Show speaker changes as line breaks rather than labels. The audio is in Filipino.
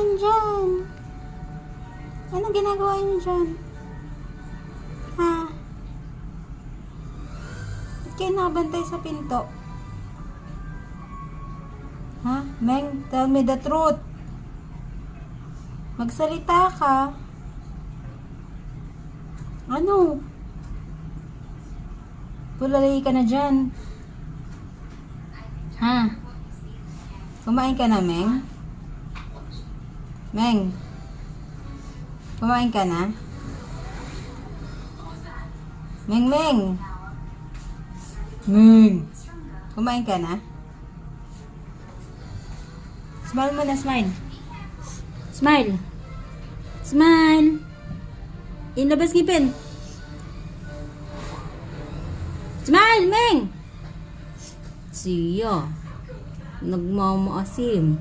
niyo dyan? Anong ginagawa niyo dyan? Ha? Ba't kayo nakabantay sa pinto? Ha? Meng, tell me the truth. Magsalita ka. Ano? Pulalay ka na dyan. Ha? Kumain ka na, Meng? Meng? Kumain ka na? Meng, Meng? Meng? Kumain ka na? Smile mo na, smile. Smile. Smile. Inlabas ngipin. Smile, Meng! Siya. Nagmamaasim.